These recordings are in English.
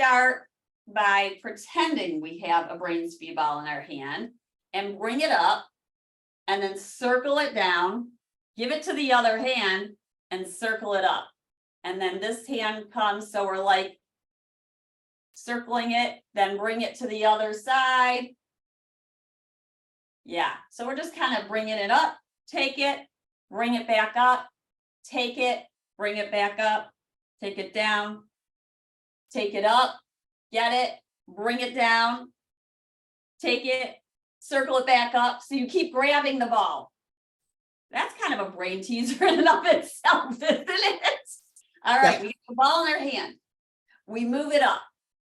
start by pretending we have a brain speed ball in our hand and bring it up and then circle it down, give it to the other hand and circle it up. And then this hand comes, so we're like circling it, then bring it to the other side. Yeah, so we're just kind of bringing it up, take it, bring it back up, take it, bring it back up, take it down, take it up, get it, bring it down, take it, circle it back up. So you keep grabbing the ball. That's kind of a brain teaser in and of itself, isn't it? All right, we get the ball in our hand. We move it up.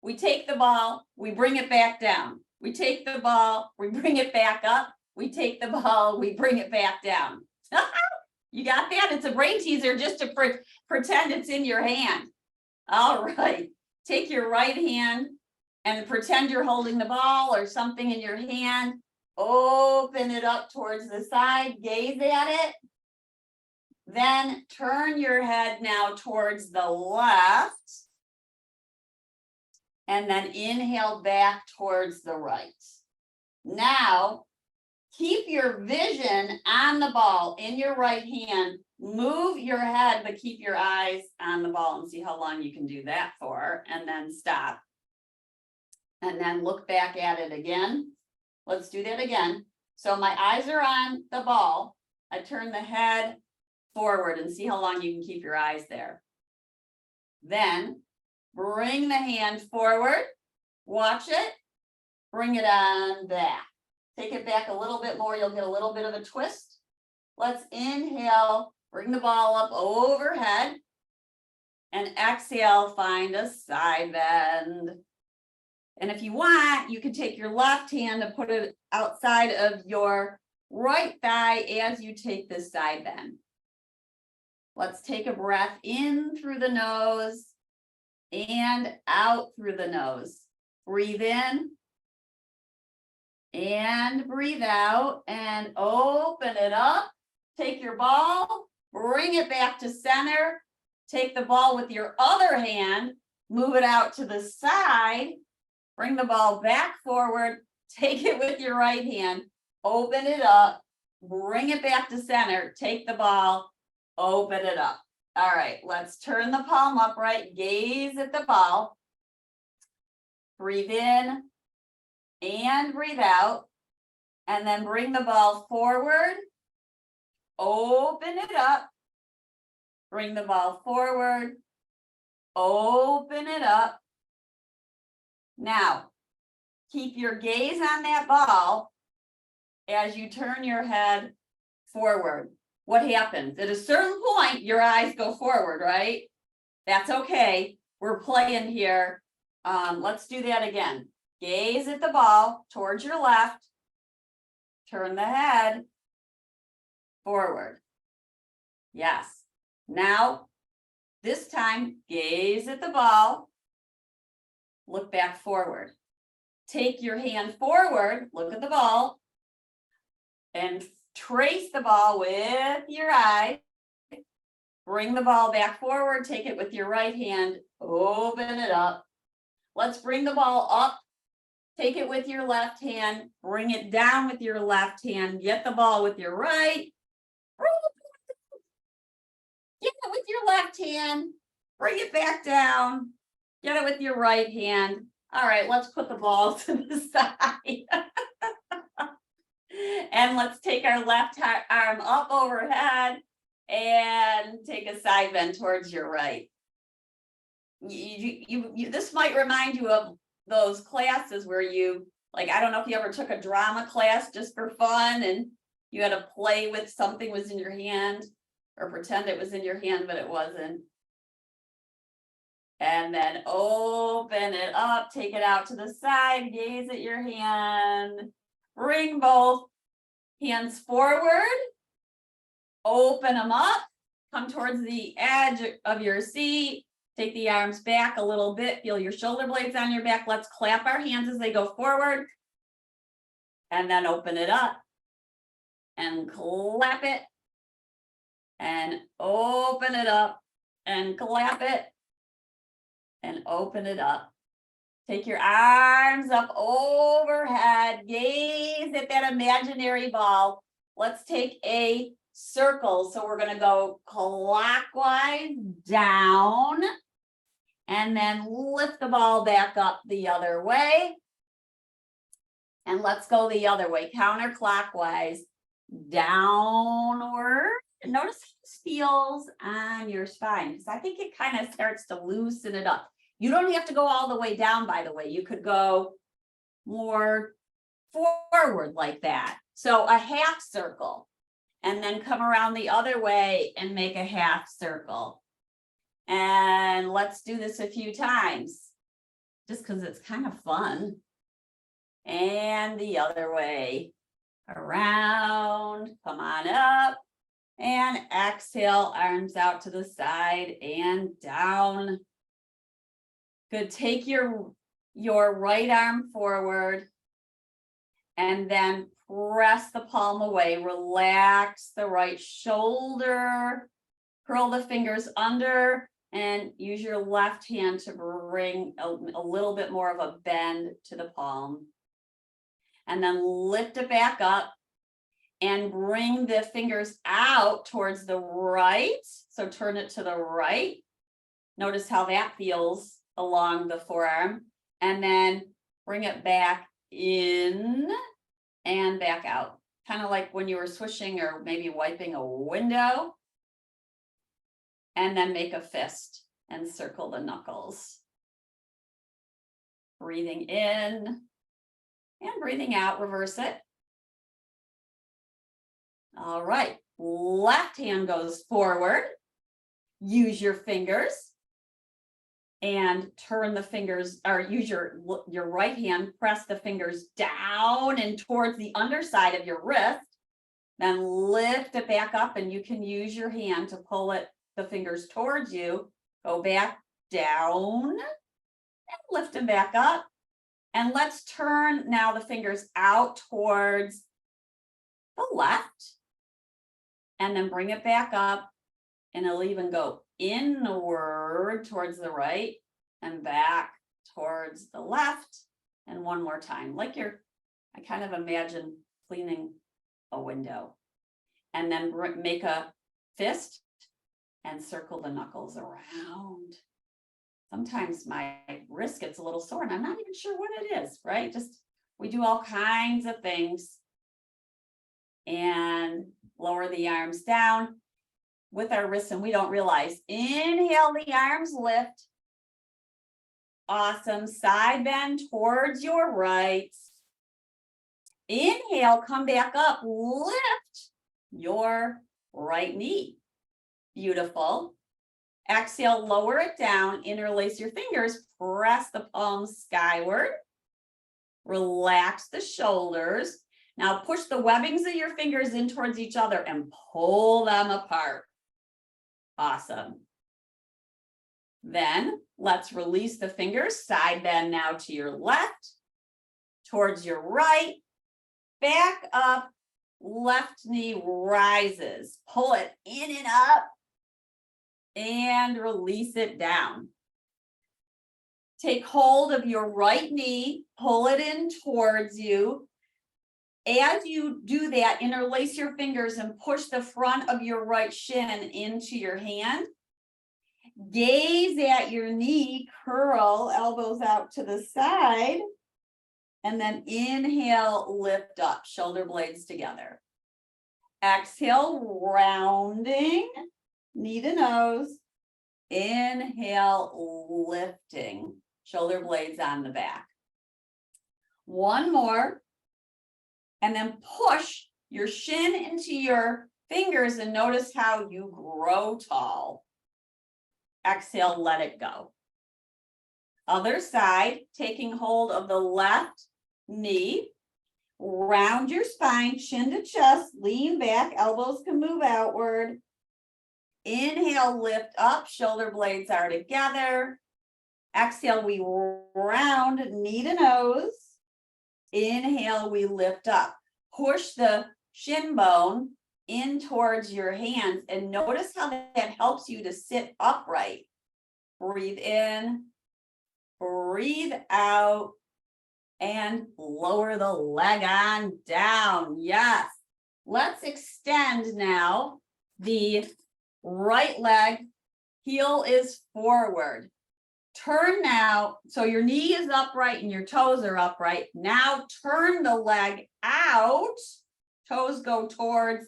We take the ball, we bring it back down. We take the ball, we bring it back up. We take the ball, we bring it back down. You got that? It's a brain teaser just to pretend it's in your hand. All right. Take your right hand and pretend you're holding the ball or something in your hand. Open it up towards the side, gaze at it. Then turn your head now towards the left. And then inhale back towards the right. Now, keep your vision on the ball in your right hand. Move your head, but keep your eyes on the ball and see how long you can do that for. And then stop. And then look back at it again. Let's do that again. So my eyes are on the ball. I turn the head forward and see how long you can keep your eyes there. Then bring the hand forward, watch it, bring it on back. Take it back a little bit more, you'll get a little bit of a twist. Let's inhale, bring the ball up overhead, and exhale, find a side bend. And if you want, you can take your left hand and put it outside of your right thigh as you take this side bend. Let's take a breath in through the nose and out through the nose. Breathe in and breathe out and open it up. Take your ball, bring it back to center. Take the ball with your other hand, move it out to the side, bring the ball back forward, take it with your right hand, open it up, bring it back to center, take the ball, open it up. All right, let's turn the palm upright, gaze at the ball. Breathe in and breathe out. And then bring the ball forward. Open it up. Bring the ball forward. Open it up. Now, keep your gaze on that ball as you turn your head forward. What happens? At a certain point, your eyes go forward, right? That's okay. We're playing here. Let's do that again. Gaze at the ball towards your left. Turn the head forward. Yes. Now, this time, gaze at the ball. Look back forward. Take your hand forward. Look at the ball. And trace the ball with your eye. Bring the ball back forward. Take it with your right hand. Open it up. Let's bring the ball up. Take it with your left hand. Bring it down with your left hand. Get the ball with your right. Get it with your left hand. Bring it back down. Get it with your right hand. All right, let's put the ball to the side. And let's take our left arm up overhead and take a side bend towards your right. This might remind you of those classes where you, like, I don't know if you ever took a drama class just for fun and you had to play with something was in your hand or pretend it was in your hand, but it wasn't. And then open it up, take it out to the side, gaze at your hand, bring both hands forward, open them up, come towards the edge of your seat, take the arms back a little bit, feel your shoulder blades on your back. Let's clap our hands as they go forward. And then open it up and clap it and open it up and clap it and open it up Take your arms up overhead, gaze at that imaginary ball. Let's take a circle. So we're going to go clockwise down and then lift the ball back up the other way. And let's go the other way, counterclockwise, downward. And notice how this feels on your spine, because I think it kind of starts to loosen it up. You don't have to go all the way down, by the way. You could go more forward like that. So a half circle, and then come around the other way and make a half circle. And let's do this a few times, just because it's kind of fun. And the other way, around, come on up, and exhale, arms out to the side and down. Good, take your right arm forward and then press the palm away, relax the right shoulder, curl the fingers under, and use your left hand to bring a little bit more of a bend to the palm. And then lift it back up and bring the fingers out towards the right. So turn it to the right. Notice how that feels along the forearm, and then bring it back in and back out. Kind of like when you were swishing or maybe wiping a window. And then make a fist and circle the knuckles. Breathing in and breathing out, reverse it. All right, left hand goes forward. Use your fingers and turn the fingers, or use your right hand, press the fingers down and towards the underside of your wrist. Then lift it back up, and you can use your hand to pull the fingers towards you. Go back down and lift them back up. And let's turn now the fingers out towards the left, and then bring it back up, and it'll even go inward towards the right and back towards the left. And one more time, like I kind of imagine cleaning a window. And then make a fist and circle the knuckles around. Sometimes my wrist gets a little sore and I'm not even sure what it is, right? We do all kinds of things. And lower the arms down with our wrists, and we don't realize. Inhale, the arms lift. Awesome. Side bend towards your right. Inhale, come back up. Lift your right knee. Beautiful. Exhale, lower it down. Interlace your fingers. Press the palms skyward. Relax the shoulders. Now push the webbings of your fingers in towards each other and pull them apart. Awesome. Then let's release the fingers. Side bend now to your left, towards your right, back up, left knee rises. Pull it in and up and release it down. Take hold of your right knee, pull it in towards you. As you do that, interlace your fingers and push the front of your right shin into your hand. Gaze at your knee, curl, elbows out to the side, and then inhale, lift up, shoulder blades together. Exhale, rounding, knee to nose. Inhale, lifting, shoulder blades on the back. One more. And then push your shin into your fingers and notice how you grow tall. Exhale, let it go. Other side, taking hold of the left knee. Round your spine, chin to chest, lean back, elbows can move outward. Inhale, lift up, shoulder blades are together. Exhale, we round, knee to nose. Inhale, we lift up. Push the shin bone in towards your hands and notice how that helps you to sit upright. Breathe in, breathe breathe out and lower the leg on down. Yes. Let's extend now. The right leg, heel is forward. Turn now, so your knee is upright and your toes are upright. Now turn the leg out. Toes go towards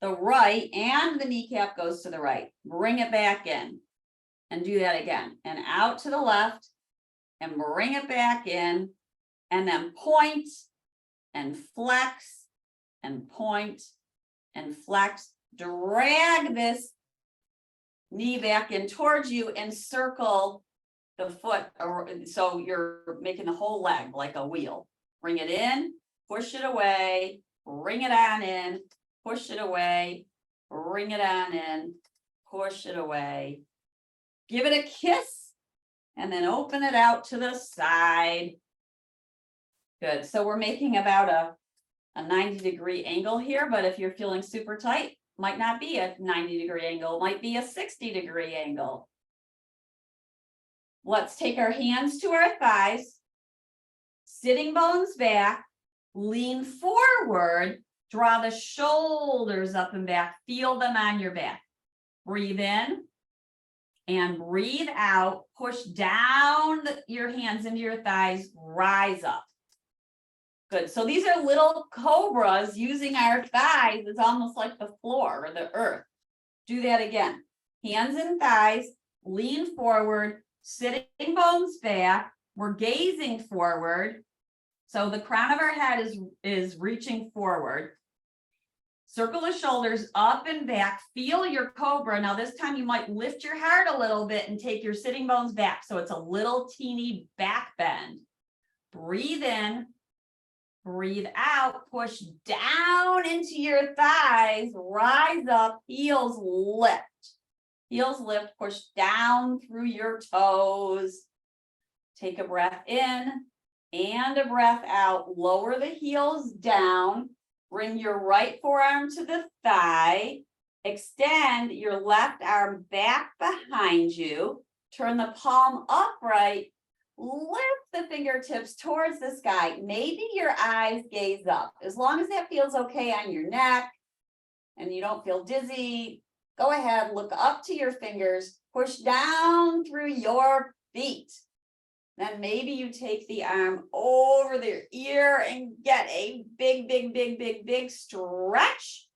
the right and the kneecap goes to the right. Bring it back in and do that again. And out to the left and bring it back in, and then point and flex and point and flex. Drag this knee back in towards you and circle the foot, so you're making the whole leg like a wheel. Bring it in, push it away, bring it on in, push it away, bring it on in, push it away. Give it a kiss and then open it out to the side. Good. So we're making about a 90-degree angle here, but if you're feeling super tight, might not be a 90-degree angle, might be a 60-degree angle. Let's take our hands to our thighs, sitting bones back, lean forward, draw the shoulders up and back, feel them on your back. Breathe in and breathe out, push down your hands into your thighs, rise up. Good. So these are little cobras using our thighs. It's almost like the floor or the earth. Do that again. Hands and thighs, lean forward, sitting bones back. We're gazing forward. So the crown of our head is reaching forward. Circle the shoulders up and back. Feel your cobra. Now this time you might lift your heart a little bit and take your sitting bones back. So it's a little teeny back bend. Breathe in. Breathe out, push down into your thighs, rise up, heels lift. Heels lift, push down through your toes. Take a breath in and a breath out. Lower the heels down. Bring your right forearm to the thigh. Extend your left arm back behind you. Turn the palm upright. Lift the fingertips towards the sky. Maybe your eyes gaze up. As long as that feels okay on your neck and you don't feel dizzy, go ahead, look up to your fingers, push down through your feet. Then maybe you take the arm over their ear and get a big stretch.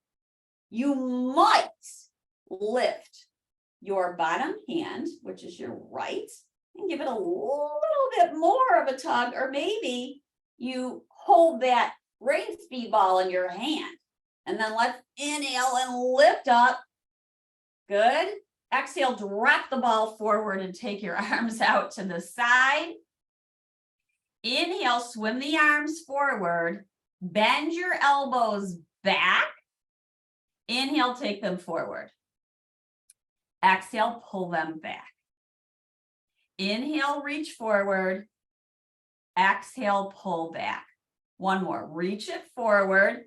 You might lift your bottom hand, which is your right, and give it a little bit more of a tug, or maybe you hold that brain speed ball in your hand. And then let's inhale and lift up. Good. Exhale, drop the ball forward and take your arms out to the side. Inhale, swim the arms forward. Bend your elbows back. Inhale, take them forward. Exhale, pull them back. Inhale, reach forward. Exhale, pull back. One more. Reach it forward.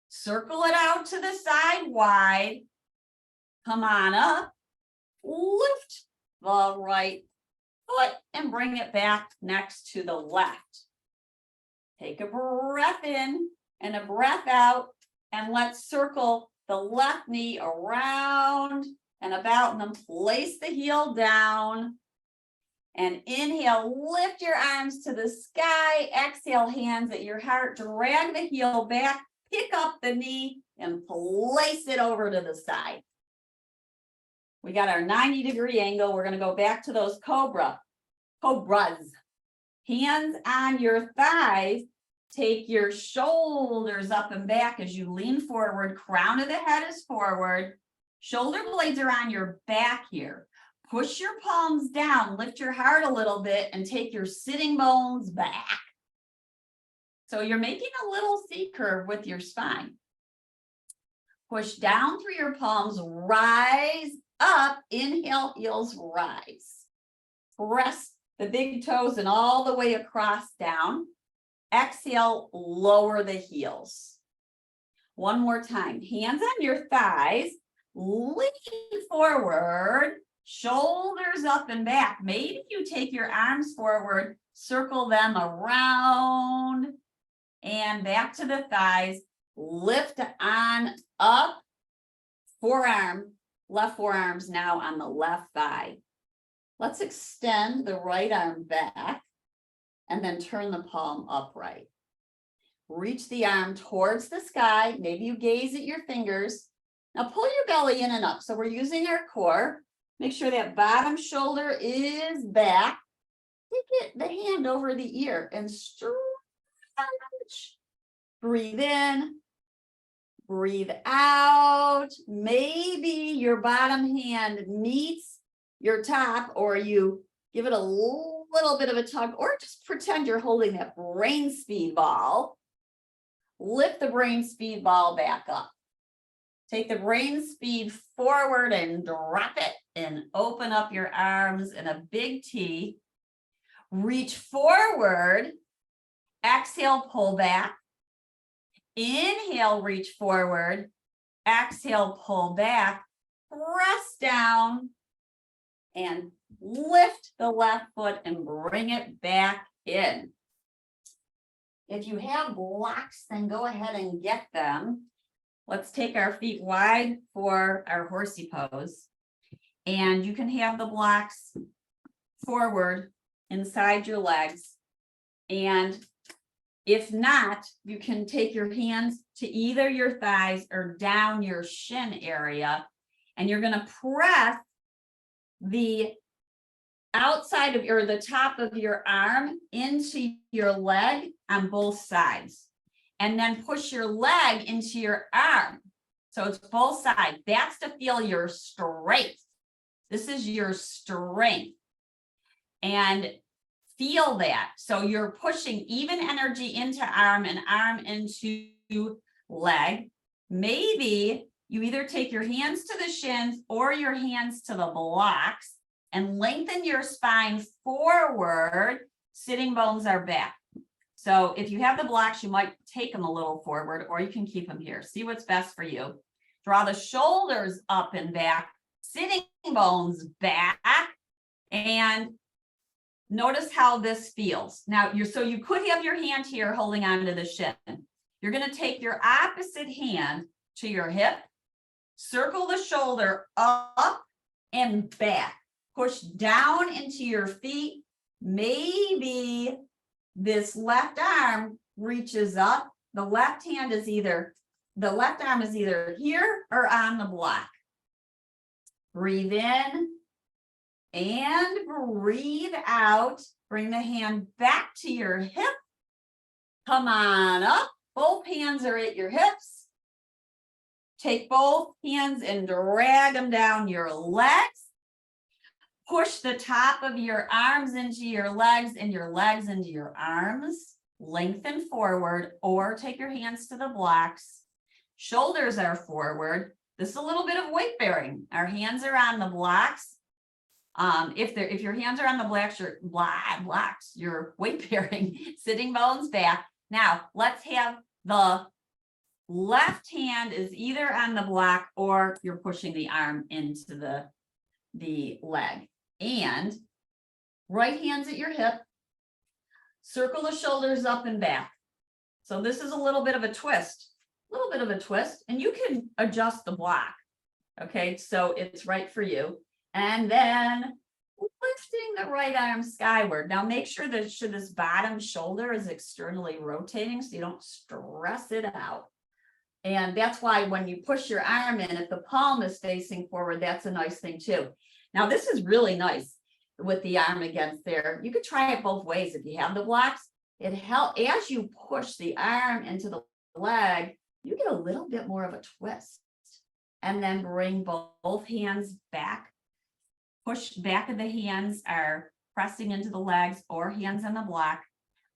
Circle it out to the side wide. Come on up. Lift the right foot and bring it back next to the left. Take a breath in and a breath out. And let's circle the left knee around and about, and then place the heel down. And inhale, lift your arms to the sky. Exhale, hands at your heart. Drag the heel back, pick up the knee, and place it over to the side. We got our 90-degree angle. We're going to go back to those cobras. Hands on your thighs. Take your shoulders up and back as you lean forward. Crown of the head is forward. Shoulder blades are on your back here. Push your palms down, lift your heart a little bit, and take your sitting bones back. So you're making a little C curve with your spine. Push down through your palms, rise up, inhale, heels rise. Press the big toes and all the way across down. Exhale, lower the heels. One more time, hands on your thighs, lean forward. shoulders up and back. Maybe you take your arms forward, circle them around and back to the thighs, lift on up, forearm, left forearm's now on the left thigh. Let's extend the right arm back and then turn the palm upright. Reach the arm towards the sky. Maybe you gaze at your fingers. Now pull your belly in and up. So we're using our core. Make sure that bottom shoulder is back. Take the hand over the ear and stretch. Breathe in. Breathe out. Maybe your bottom hand meets your top, or you give it a little bit of a tug, or just pretend you're holding that brain speed ball. Lift the brain speed ball back up. Take the brain speed forward and drop it and open up your arms in a big T. Reach forward. Exhale, pull back. Inhale, reach forward. Exhale, pull back. Press down and lift the left foot and bring it back in. If you have blocks, then go ahead and get them. Let's take our feet wide for our horsey pose. And you can have the blocks forward inside your legs. And if not, you can take your hands to either your thighs or down your shin area. And you're going to press the outside of the top of your arm into your leg on both sides, and then push your leg into your arm. So it's both sides. That's to feel your strength. This is your strength. And feel that. So you're pushing even energy into arm and arm into leg. Maybe you either take your hands to the shins or your hands to the blocks and lengthen your spine forward. Sitting bones are back. So if you have the blocks, you might take them a little forward, or you can keep them here. See what's best for you. Draw the shoulders up and back, sitting bones back, and notice how this feels. Now, you could have your hand here holding onto the shin. You're going to take your opposite hand to your hip, circle the shoulder up and back. Push down into your feet. Maybe this left arm reaches up. The left arm is either here or on the block. Breathe in and breathe out. Bring the hand back to your hip. Come on up. Both hands are at your hips. Take both hands and drag them down your legs. Push the top of your arms into your legs and your legs into your arms. Lengthen forward, or take your hands to the blocks. Shoulders are forward. This is a little bit of weight bearing. Our hands are on the blocks. If your hands are on the blocks, you're weight bearing. Sitting bones back. Now let's have the left hand is either on the block or you're pushing the arm into the leg. And right hand's at your hip. Circle the shoulders up and back. So this is a little bit of a twist. And you can adjust the block. Okay, so it's right for you. And then lifting the right arm skyward. Now make sure that this bottom shoulder is externally rotating so you don't stress it out. And that's why when you push your arm in, if the palm is facing forward, that's a nice thing too. Now this is really nice with the arm against there. You could try it both ways. If you have the blocks, it helps as you push the arm into the leg, you get a little bit more of a twist. And then bring both hands back. Push back of the hands are pressing into the legs or hands on the block.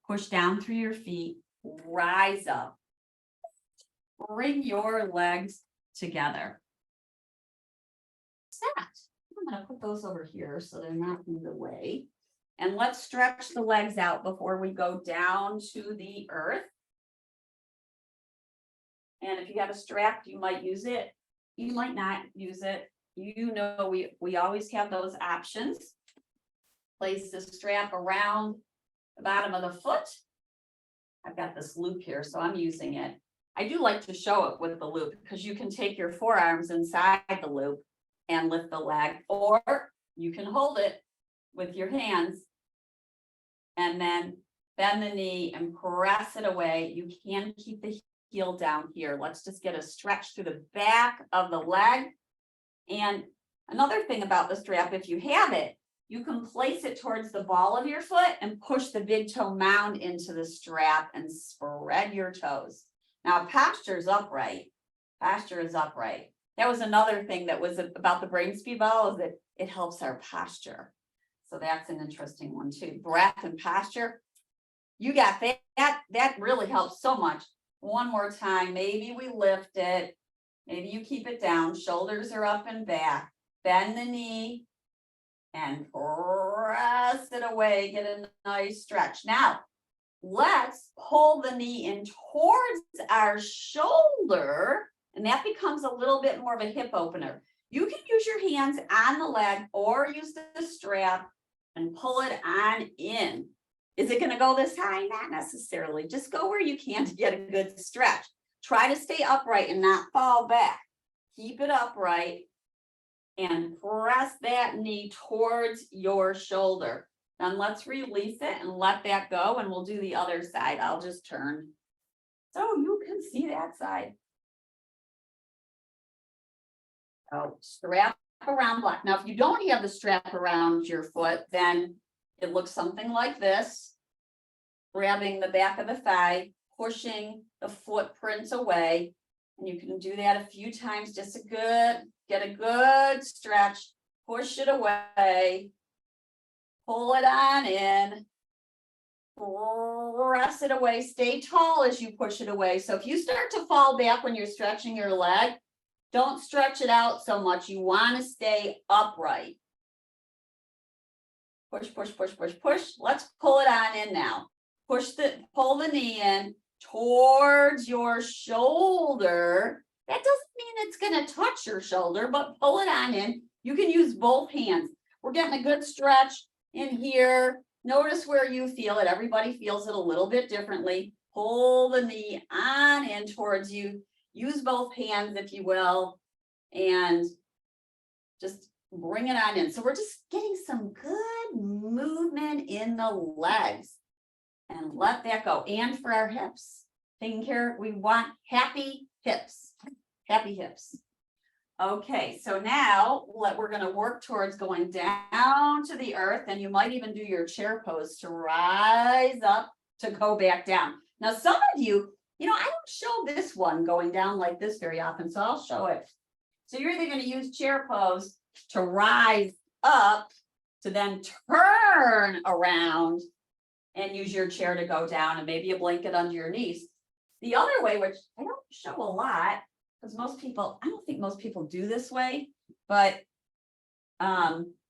Push down through your feet, rise up. Bring your legs together. Set. I'm going to put those over here so they're not in the way. And let's stretch the legs out before we go down to the earth. And if you have a strap, you might use it. You might not use it. you know, we always have those options. Place the strap around the bottom of the foot. I've got this loop here, so I'm using it. I do like to show it with the loop because you can take your forearms inside the loop and lift the leg, or you can hold it with your hands and then bend the knee and press it away. You can keep the heel down here. Let's just get a stretch through the back of the leg. And another thing about the strap, if you have it, you can place it towards the ball of your foot and push the big toe mound into the strap and spread your toes. Now, posture is upright. Posture is upright. That was another thing that was about the brain speed ball, is that it helps our posture. So that's an interesting one too. Breath and posture. You got that. That really helps so much. One more time. Maybe we lift it. Maybe you keep it down. Shoulders are up and back. Bend the knee and press it away. Get a nice stretch. Now, let's pull the knee in towards our shoulder, and that becomes a little bit more of a hip opener. You can use your hands on the leg or use the strap and pull it on in. Is it going to go this high? Not necessarily. Just go where you can to get a good stretch. Try to stay upright and not fall back. Keep it upright and press that knee towards your shoulder. Then let's release it and let that go, and we'll do the other side. I'll just turn so you can see that side. Oh, strap around block. Now, if you don't have the strap around your foot, then it looks something like this. Grabbing the back of the thigh, pushing the footprints away. And you can do that a few times, just get a good stretch, push it away, pull it on in, press it away, stay tall as you push it away. So if you start to fall back when you're stretching your leg, don't stretch it out so much. You want to stay upright. Push, push, push, push, push. Let's pull it on in now. Pull the knee in towards your shoulder. That doesn't mean it's going to touch your shoulder, but pull it on in. You can use both hands. We're getting a good stretch in here. Notice where you feel it. Everybody feels it a little bit differently. Pull the knee on in towards you. Use both hands, if you will, and just bring it on in. So we're just getting some good movement in the legs. And let that go. And for our hips, taking care, we want happy hips. Happy hips. Okay, so now we're going to work towards going down to the earth, and you might even do your chair pose to rise up to go back down. Now, some of you, I don't show this one going down like this very often, so I'll show it. So you're either going to use chair pose to rise up, to then turn around and use your chair to go down, and maybe a blanket under your knees. The other way, which I don't show a lot, because I don't think most people do this way, but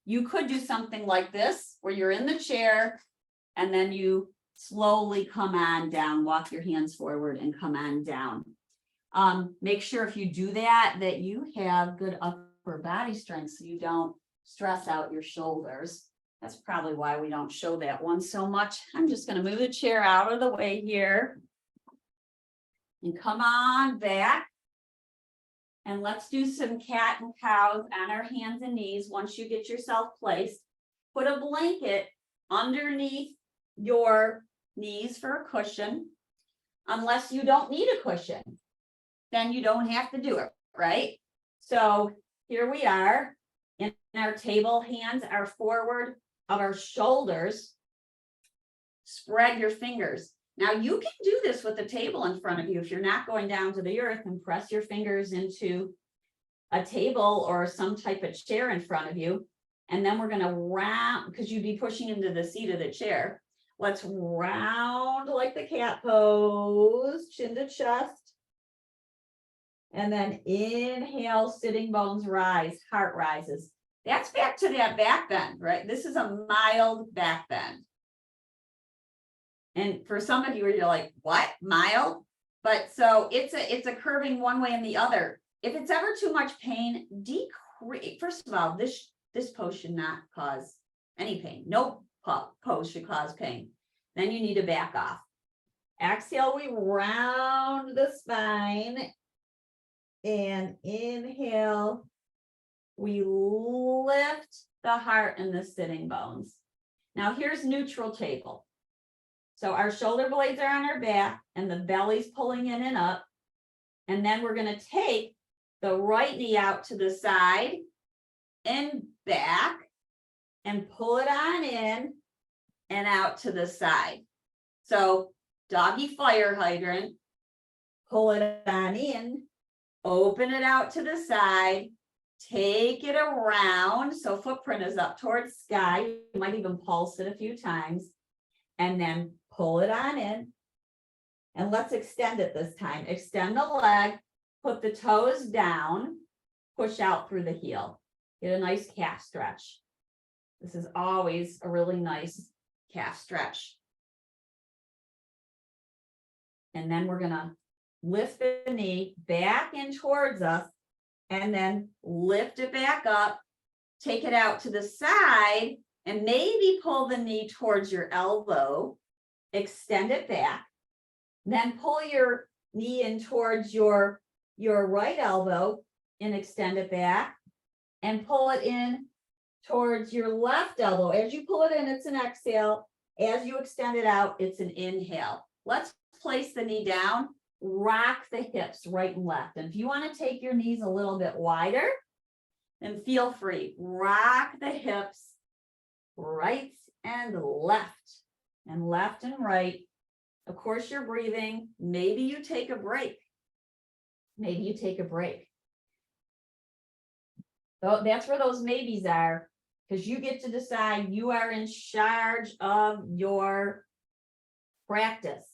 you could do something like this, where you're in the chair, and then you slowly come on down, walk your hands forward and come on down. Make sure if you do that you have good upper body strength, so you don't stress out your shoulders. That's probably why we don't show that one so much. I'm just going to move the chair out of the way here and come on back. And let's do some cat and cows on our hands and knees. Once you get yourself placed, put a blanket underneath your knees for a cushion. Unless you don't need a cushion, then you don't have to do it, right? So here we are in our table. Hands are forward of our shoulders. Spread your fingers. Now you can do this with the table in front of you if you're not going down to the earth, and press your fingers into a table or some type of chair in front of you. And then we're going to round, because you'd be pushing into the seat of the chair. Let's round like the cat pose, chin to chest. And then inhale, sitting bones rise, heart rises. That's back to that back bend, right? This is a mild back bend. And for some of you, you're like, what? Mild? But so it's a curving one way and the other. If it's ever too much pain, decrease first of all, this pose should not cause any pain. No pose should cause pain. Then you need to back off. Exhale, we round the spine. And inhale, we lift the heart and the sitting bones. Now here's neutral table. So our shoulder blades are on our back and the belly's pulling in and up. And then we're going to take the right knee out to the side and back and pull it on in and out to the side. So doggy fire hydrant, pull it on in, open it out to the side, take it around. So footprint is up towards sky. You might even pulse it a few times and then pull it on in. And let's extend it this time. Extend the leg, put the toes down, push out through the heel. Get a nice calf stretch. This is always a really nice calf stretch. And then we're gonna lift the knee back in towards us and then lift it back up, take it out to the side and maybe pull the knee towards your elbow, extend it back, then pull your knee in towards your right elbow and extend it back and pull it in towards your left elbow. As you pull it in, it's an exhale. As you extend it out, it's an inhale. Let's place the knee down, rock the hips right and left. And if you want to take your knees a little bit wider, then feel free. Rock the hips right and left and right. Of course, you're breathing. Maybe you take a break. Maybe you take a break. So that's where those maybes are, because you get to decide. You are in charge of your practice.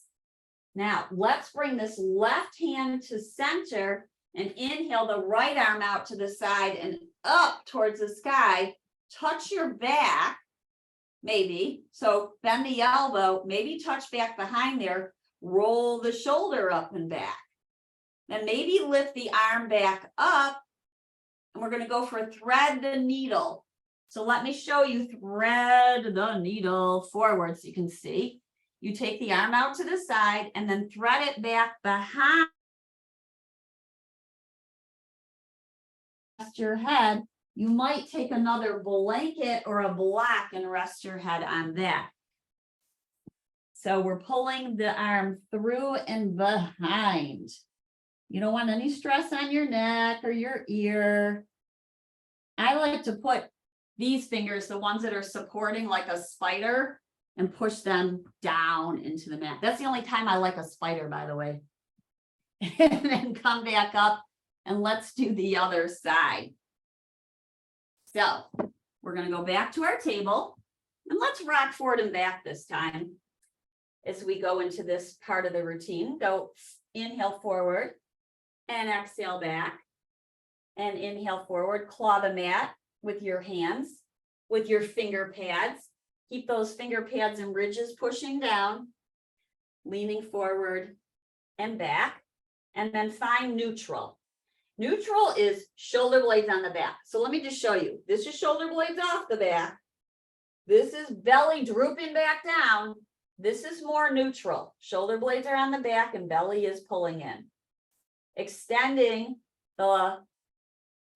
Now, let's bring this left hand to center and inhale the right arm out to the side and up towards the sky. Touch your back, maybe. So bend the elbow, maybe touch back behind there. Roll the shoulder up and back. Then maybe lift the arm back up. And we're going to go for thread the needle. So let me show you thread the needle forward so you can see. You take the arm out to the side and then thread it back behind your head. You might take another blanket or a block and rest your head on that. So we're pulling the arm through and behind. You don't want any stress on your neck or your ear. I like to put these fingers, the ones that are supporting like a spider, and push them down into the mat. That's the only time I like a spider, by the way. And then come back up and let's do the other side. So we're going to go back to our table and let's rock forward and back this time. As we go into this part of the routine, go inhale forward and exhale back and inhale forward. Claw the mat with your hands, with your finger pads. Keep those finger pads and ridges pushing down, leaning forward and back, and then find neutral. Neutral is shoulder blades on the back. So let me just show you. This is shoulder blades off the back. This is belly drooping back down. This is more neutral. Shoulder blades are on the back and belly is pulling in. Extending the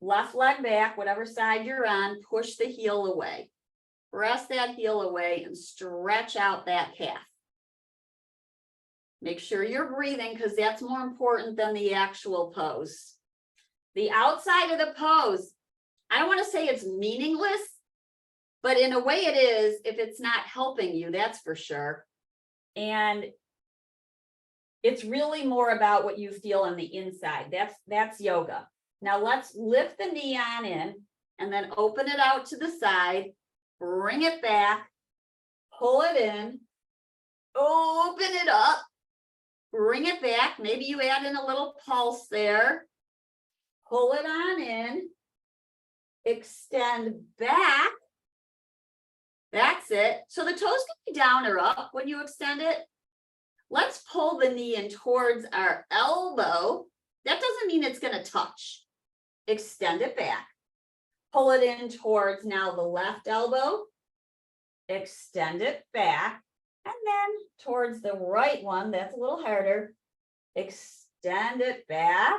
left leg back, whatever side you're on, push the heel away. Press that heel away and stretch out that calf. Make sure you're breathing because that's more important than the actual pose. The outside of the pose, I don't want to say it's meaningless, but in a way it is if it's not helping you, that's for sure. And it's really more about what you feel on the inside. That's yoga. Now let's lift the knee on in and then open it out to the side. Bring it back, pull it in, open it up, bring it back. Maybe you add in a little pulse there. Pull it on in, extend back. That's it. So the toes can be down or up when you extend it. Let's pull the knee in towards our elbow. That doesn't mean it's going to touch. Extend it back. pull it in towards now the left elbow, extend it back, and then towards the right one, that's a little harder, extend it back,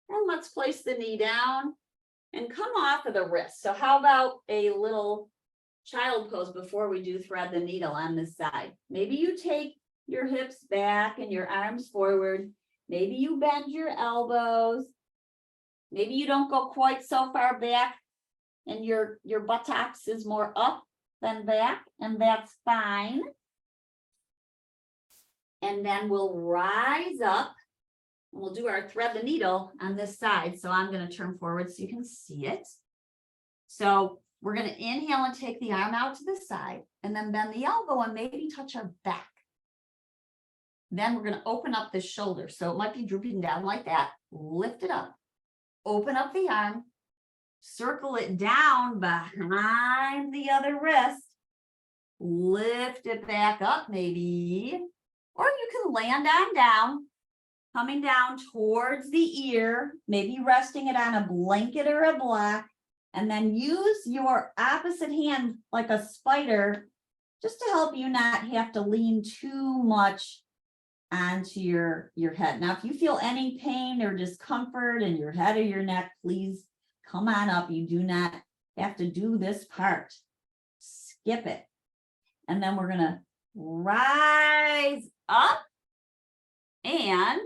and let's place the knee down and come off of the wrist. So how about a little child pose before we do thread the needle on this side? Maybe you take your hips back and your arms forward. Maybe you bend your elbows. Maybe you don't go quite so far back and your buttocks is more up than back, and that's fine. And then we'll rise up and we'll do our thread the needle on this side. So I'm going to turn forward so you can see it. So we're going to inhale and take the arm out to the side and then bend the elbow and maybe touch our back. Then we're going to open up the shoulder. So it might be drooping down like that. Lift it up. Open up the arm. Circle it down behind the other wrist. Lift it back up maybe. Or you can land on down, coming down towards the ear, maybe resting it on a blanket or a block, and then use your opposite hand like a spider just to help you not have to lean too much onto your head. Now, if you feel any pain or discomfort in your head or your neck, please come on up. You do not have to do this part. Skip it. And then we're going to rise up and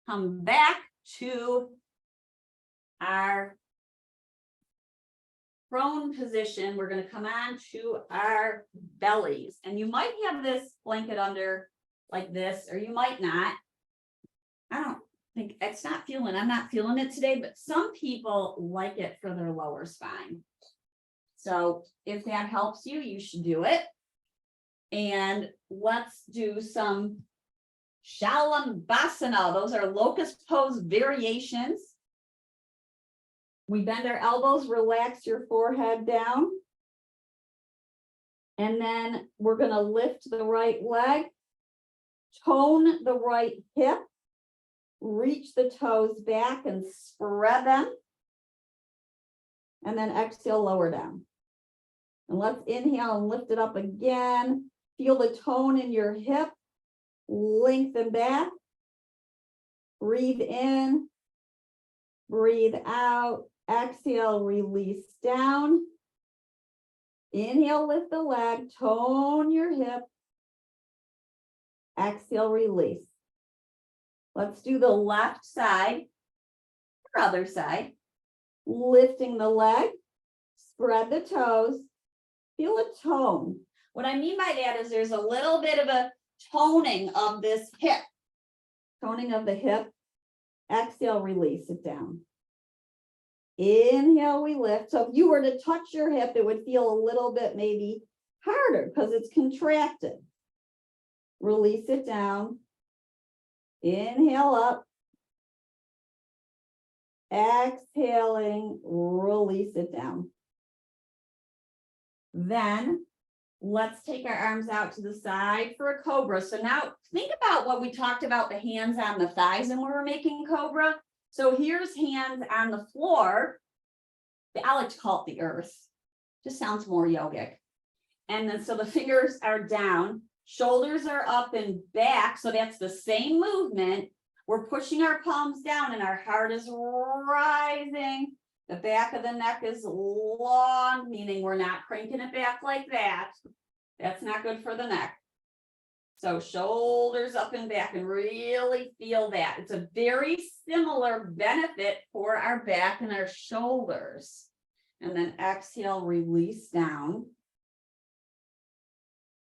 come back to our prone position. We're going to come on to our bellies. And you might have this blanket under like this, or you might not. I don't think I'm not feeling it today, but some people like it for their lower spine. So if that helps you, you should do it. And let's do some Shalabhasana. Those are locust pose variations. We bend our elbows, relax your forehead down. And then we're going to lift the right leg, tone the right hip, reach the toes back and spread them. And then exhale, lower down. And let's inhale and lift it up again. Feel the tone in your hip, lengthen back. Breathe in, breathe out. Exhale, release down. Inhale, lift the leg, tone your hip. Exhale, release. Let's do the left side, or other side. Lifting the leg, spread the toes, feel a tone. What I mean by that is there's a little bit of a toning of this hip. Toning of the hip. Exhale, release it down. Inhale, we lift. So if you were to touch your hip, it would feel a little bit maybe harder because it's contracted. Release it down. Inhale up. Exhaling, release it down. Then let's take our arms out to the side for a cobra. So now think about what we talked about, the hands on the thighs and we were making cobra. So here's hands on the floor. I like to call it the earth. Just sounds more yogic. And then so the fingers are down, shoulders are up and back. So that's the same movement. We're pushing our palms down and our heart is rising. The back of the neck is long, meaning we're not cranking it back like that. That's not good for the neck. So shoulders up and back and really feel that. It's a very similar benefit for our back and our shoulders. And then exhale, release down.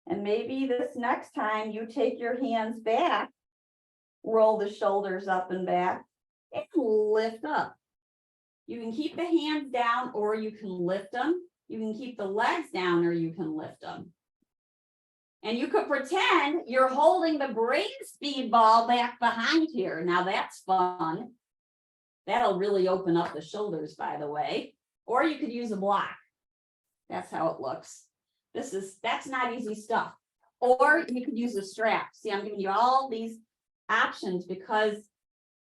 And maybe this next time you take your hands back, roll the shoulders up and back, and lift up. You can keep the hands down or you can lift them. You can keep the legs down or you can lift them. And you could pretend you're holding the brain speed ball back behind here. Now that's fun. That'll really open up the shoulders, by the way. Or you could use a block. That's how it looks. That's not easy stuff. Or you could use a strap. See, I'm giving you all these options because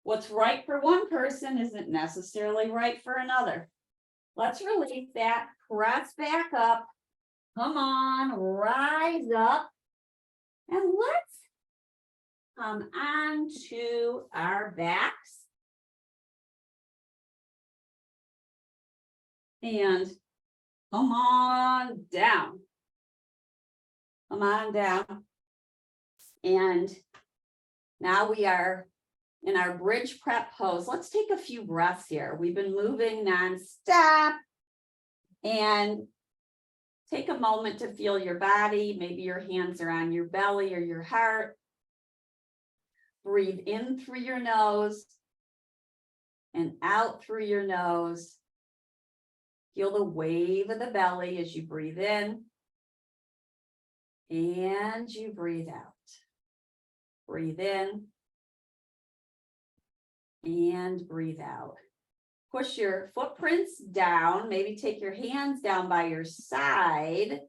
what's right for one person isn't necessarily right for another. Let's release that, press back up. Come on, rise up. And let's come onto our backs. And come on down. Come on down. And now we are in our bridge prep pose. Let's take a few breaths here. We've been moving nonstop. And take a moment to feel your body. Maybe your hands are on your belly or your heart. Breathe in through your nose and out through your nose. Feel the wave of the belly as you breathe in and you breathe out. Breathe in and breathe out. Push your footprints down. Maybe take your hands down by your side.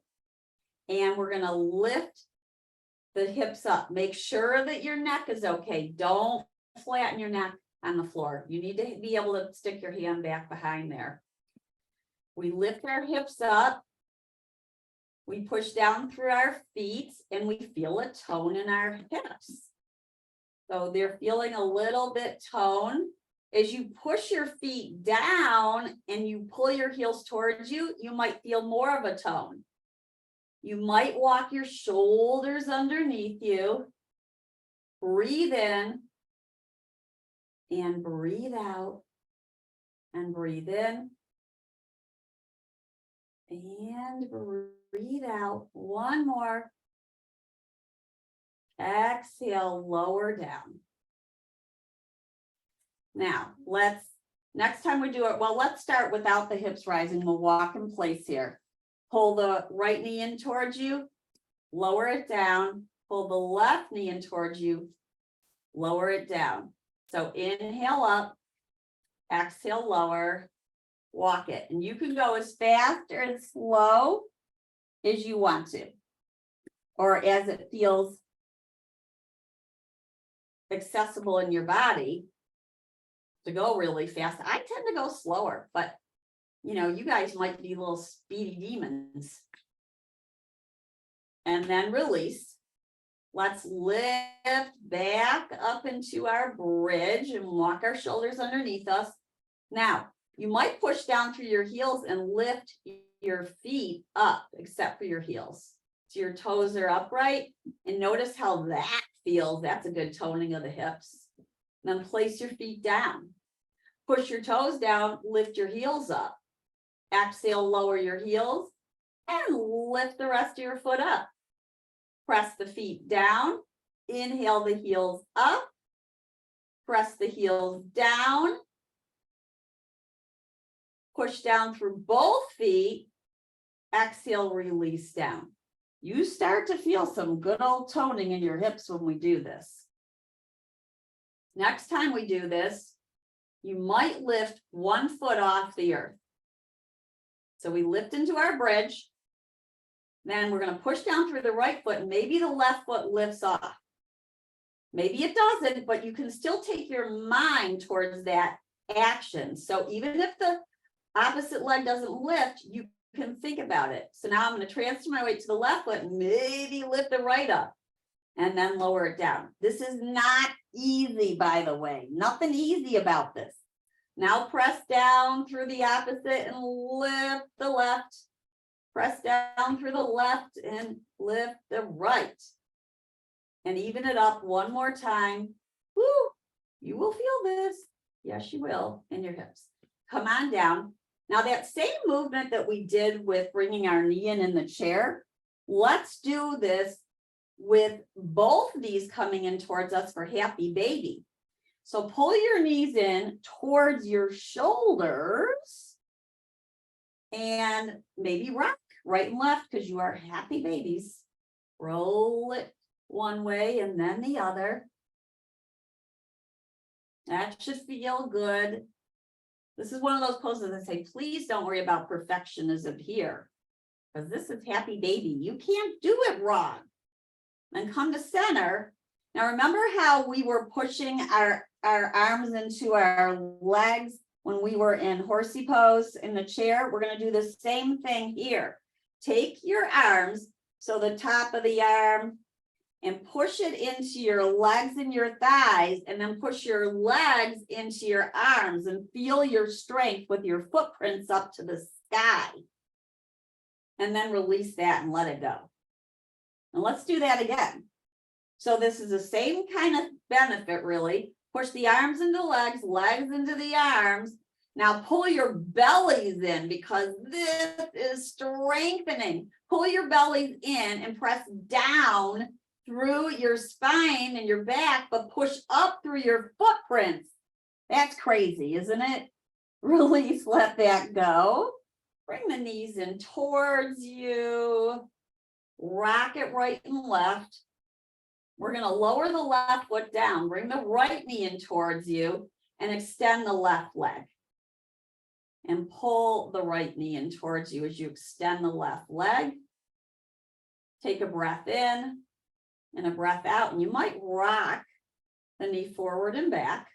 And we're going to lift the hips up. Make sure that your neck is okay. Don't flatten your neck on the floor. You need to be able to stick your hand back behind there. We lift our hips up. We push down through our feet and we feel a tone in our hips. So they're feeling a little bit toned. As you push your feet down and you pull your heels towards you, you might feel more of a tone. You might walk your shoulders underneath you. Breathe in and breathe out and breathe in and breathe out. One more. Exhale, lower down. Now, next time we do it, well, let's start without the hips rising. We'll walk in place here. Pull the right knee in towards you, lower it down. Pull the left knee in towards you, lower it down. So inhale up, exhale, lower, walk it. And you can go as fast or as slow as you want to, or as it feels accessible in your body to go really fast. I tend to go slower, but you know, you guys might be little speedy demons. And then release. Let's lift back up into our bridge and walk our shoulders underneath us. Now, you might push down through your heels and lift your feet up, except for your heels. So your toes are upright. And notice how that feels. That's a good toning of the hips. Then place your feet down. Push your toes down, lift your heels up. Exhale, lower your heels and lift the rest of your foot up. Press the feet down. Inhale the heels up. Press the heels down. Push down through both feet. Exhale, release down. You start to feel some good old toning in your hips when we do this. Next time we do this, you might lift one foot off the earth. So we lift into our bridge. Then we're going to push down through the right foot. Maybe the left foot lifts off. Maybe it doesn't, but you can still take your mind towards that action. So even if the opposite leg doesn't lift, you can think about it. So now I'm going to transfer my weight to the left foot and maybe lift the right up and then lower it down. This is not easy, by the way. Nothing easy about this. Now press down through the opposite and lift the left. Press down through the left and lift the right. And even it up one more time. Woo! You will feel this. Yes, you will in your hips. Come on down. Now that same movement that we did with bringing our knee in the chair, let's do this with both knees coming in towards us for happy baby. So pull your knees in towards your shoulders and maybe rock right and left because you are happy babies. Roll it one way and then the other. That should feel good. This is one of those poses that say, please don't worry about perfectionism here, because this is happy baby. You can't do it wrong. Then come to center. Now remember how we were pushing our arms into our legs when we were in horsey pose in the chair. We're going to do the same thing here. Take your arms, so the top of the arm, and push it into your legs and your thighs, and then push your legs into your arms and feel your strength with your footprints up to the sky. And then release that and let it go. And let's do that again. So this is the same kind of benefit, really. Push the arms into legs, legs into the arms. Now pull your bellies in, because this is strengthening. Pull your bellies in and press down through your spine and your back, but push up through your footprints. That's crazy, isn't it? Release, let that go. Bring the knees in towards you. Rock it right and left. We're going to lower the left foot down. Bring the right knee in towards you and extend the left leg. And pull the right knee in towards you as you extend the left leg. Take a breath in and a breath out. And you might rock the knee forward and back.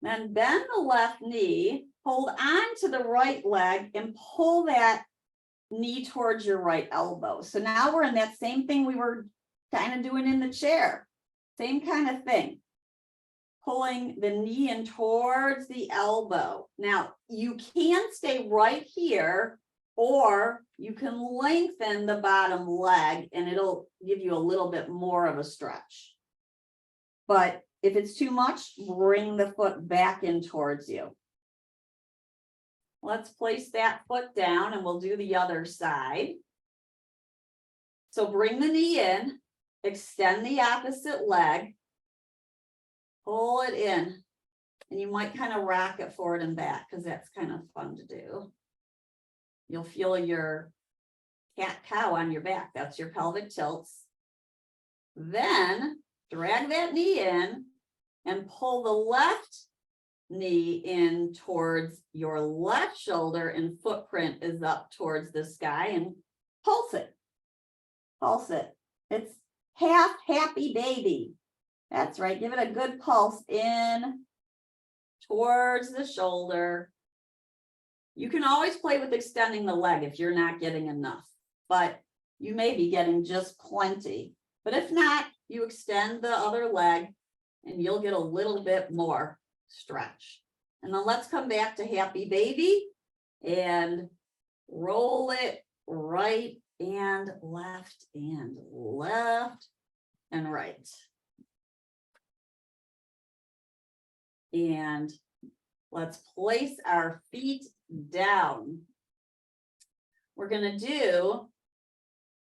Then bend the left knee, hold on to the right leg, and pull that knee towards your right elbow. So now we're in that same thing we were kind of doing in the chair. Same kind of thing. Pulling the knee in towards the elbow. Now, you can stay right here, or you can lengthen the bottom leg and it'll give you a little bit more of a stretch. But if it's too much, bring the foot back in towards you. Let's place that foot down and we'll do the other side. So bring the knee in, extend the opposite leg, pull it in, and you might kind of rock it forward and back because that's kind of fun to do. You'll feel your cat-cow on your back. That's your pelvic tilts. Then drag that knee in and pull the left knee in towards your left shoulder, and footprint is up towards the sky, and pulse it. Pulse it. It's half happy baby. That's right. Give it a good pulse in towards the shoulder. You can always play with extending the leg if you're not getting enough, but you may be getting just plenty. But if not, you extend the other leg and you'll get a little bit more stretch. And then let's come back to happy baby and roll it right and left and right. And let's place our feet down. We're going to do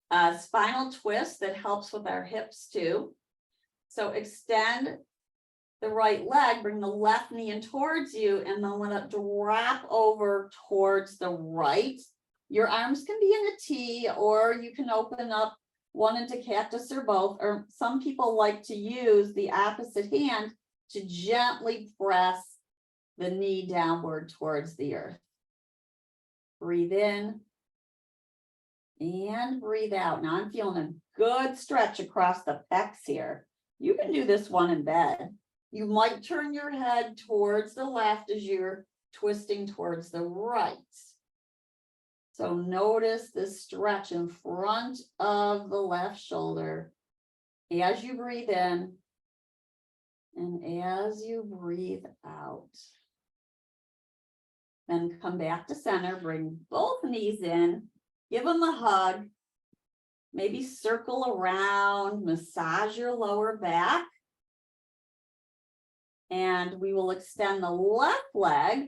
a spinal twist that helps with our hips too. So extend the right leg, bring the left knee in towards you, and then let it drop over towards the right. Your arms can be in a T, or you can open up one into cactus or both, or some people like to use the opposite hand to gently press the knee downward towards the earth. Breathe in and breathe out. Now I'm feeling a good stretch across the pecs here. You can do this one in bed. You might turn your head towards the left as you're twisting towards the right. So notice this stretch in front of the left shoulder as you breathe in and as you breathe out. Then come back to center, bring both knees in, give them a hug, maybe circle around, massage your lower back. And we will extend the left leg,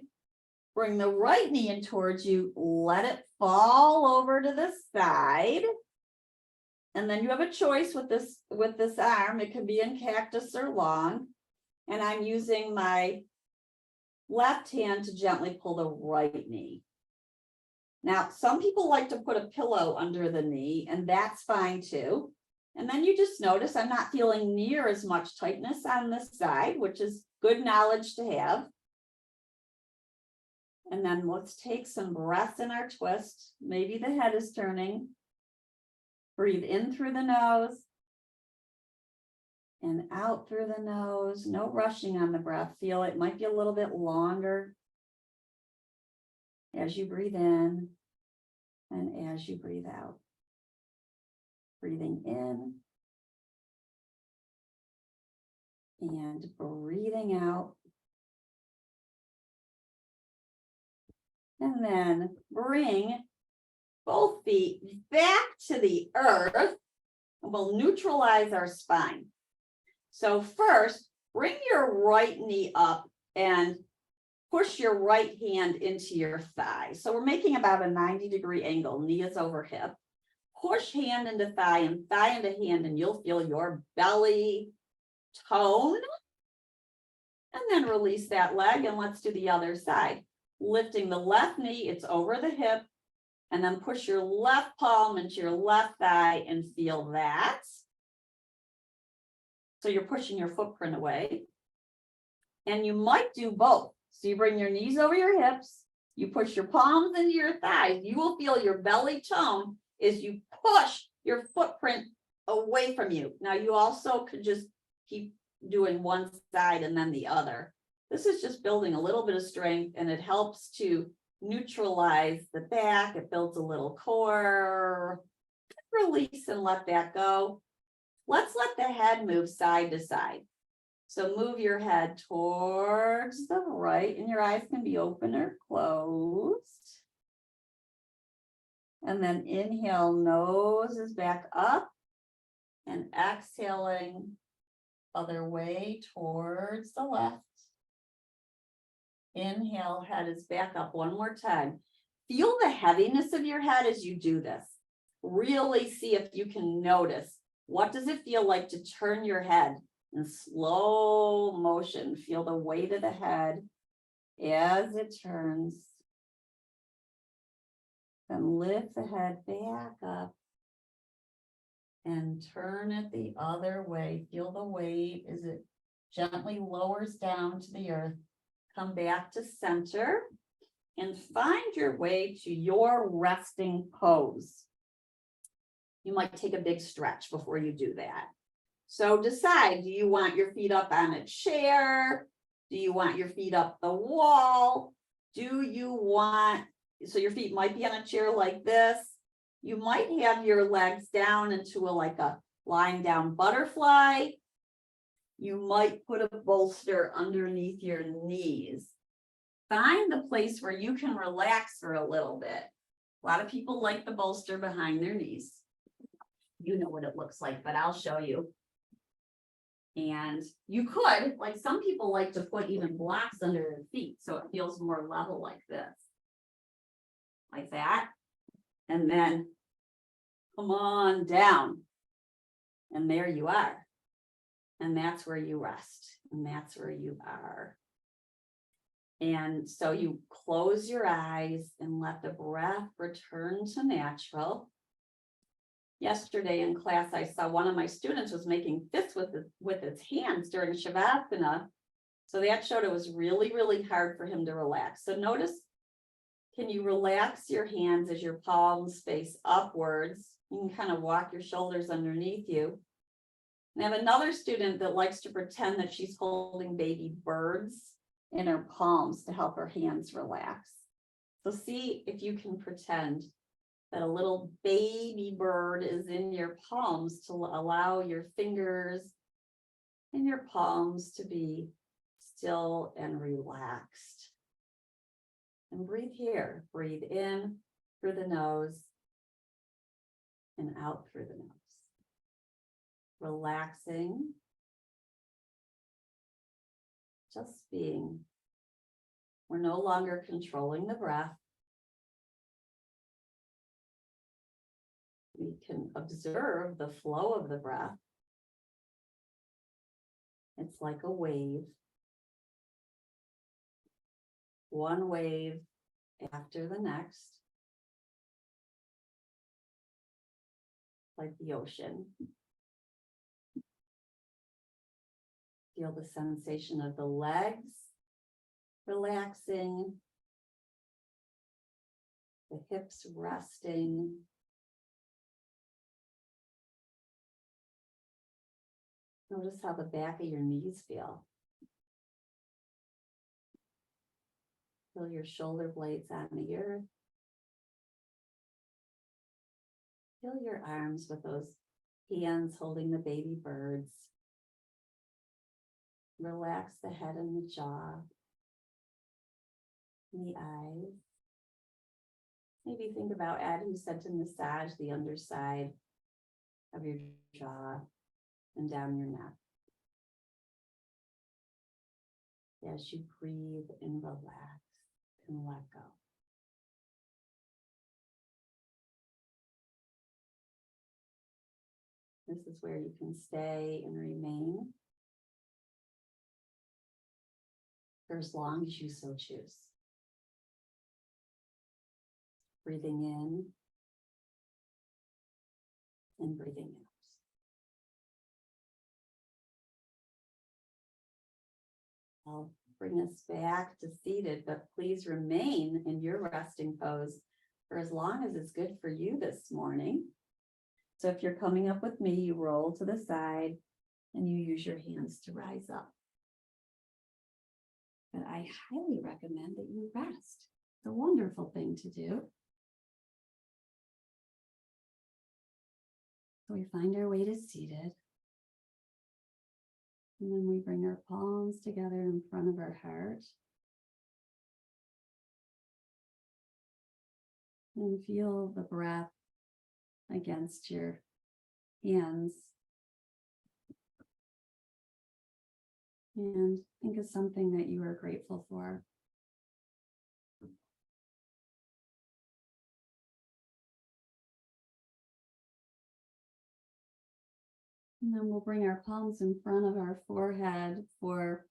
bring the right knee in towards you, let it fall over to the side. And then you have a choice with this arm. It could be in cactus or long. And I'm using my left hand to gently pull the right knee. Now, some people like to put a pillow under the knee, and that's fine too. And then you just notice I'm not feeling near as much tightness on this side, which is good knowledge to have. And then let's take some breaths in our twist. Maybe the head is turning. Breathe in through the nose and out through the nose. No rushing on the breath. Feel it might be a little bit longer as you breathe in and as you breathe out. Breathing in and breathing out. And then bring both feet back to the earth, and we'll neutralize our spine. So first, bring your right knee up and push your right hand into your thigh. So we're making about a 90-degree angle, knee is over hip. Push hand into thigh and thigh into hand, and you'll feel your belly tone. And then release that leg, and let's do the other side. Lifting the left knee, it's over the hip, and then push your left palm into your left thigh and feel that. So you're pushing your footprint away. And you might do both. So you bring your knees over your hips, you push your palms into your thighs. You will feel your belly tone as you push your footprint away from you. Now you also could just keep doing one side and then the other. This is just building a little bit of strength, and it helps to neutralize the back. It builds a little core. Release and let that go. Let's let the head move side to side. So move your head towards the right, and your eyes can be open or closed. And then inhale, nose is back up, and exhaling other way towards the left. Inhale, head is back up one more time. Feel the heaviness of your head as you do this. Really see if you can notice, what does it feel like to turn your head in slow motion? Feel the weight of the head as it turns. Then lift the head back up and turn it the other way. Feel the weight as it gently lowers down to the earth. Come back to center and find your way to your resting pose. You might take a big stretch before you do that. So decide, do you want your feet up on a chair? Do you want your feet up the wall? Do you want, so your feet might be on a chair like this. You might have your legs down into like a lying down butterfly. You might put a bolster underneath your knees. Find the place where you can relax for a little bit. A lot of people like the bolster behind their knees. You know what it looks like, but I'll show you. And you could, like some people like to put even blocks under their feet so it feels more level like this. Like that. And then come on down. And there you are. And that's where you rest. And that's where you are. And so you close your eyes and let the breath return to natural. Yesterday in class, I saw one of my students was making fists with his hands during Shavasana. So that showed it was really, really hard for him to relax. So notice, can you relax your hands as your palms face upwards? You can kind of walk your shoulders underneath you. And I have another student that likes to pretend that she's holding baby birds in her palms to help her hands relax. So see if you can pretend that a little baby bird is in your palms to allow your fingers and your palms to be still and relaxed. And breathe here. Breathe in through the nose and out through the nose. Relaxing. Just being. We're no longer controlling the breath. We can observe the flow of the breath. It's like a wave. One wave after the next. Like the ocean. Feel the sensation of the legs relaxing, the hips resting. Notice how the back of your knees feel. Feel your shoulder blades on the earth. Feel your arms with those hands holding the baby birds. Relax the head and the jaw, and the eyes. Maybe think about Ed, who said to massage the underside of your jaw and down your neck. As you breathe and relax and let go. This is where you can stay and remain for as long as you so choose. Breathing in and breathing out. I'll bring us back to seated, but please remain in your resting pose for as long as it's good for you this morning. So if you're coming up with me, you roll to the side and you use your hands to rise up. But I highly recommend that you rest. It's a wonderful thing to do. So we find our way to seated. And then we bring our palms together in front of our heart. And feel the breath against your hands. And think of something that you are grateful for. And then we'll bring our palms in front of our forehead for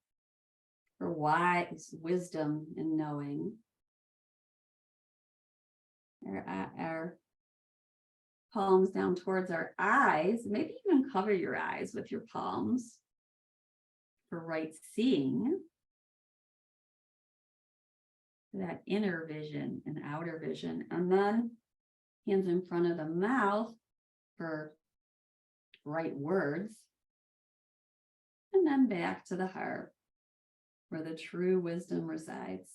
wise wisdom and knowing. Our palms down towards our eyes. Maybe even cover your eyes with your palms for right seeing. That inner vision and outer vision. And then hands in front of the mouth for right words. And then back to the heart where the true wisdom resides.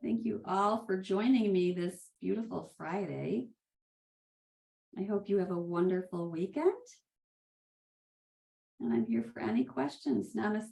Thank you all for joining me this beautiful Friday. I hope you have a wonderful weekend. And I'm here for any questions. Namaste.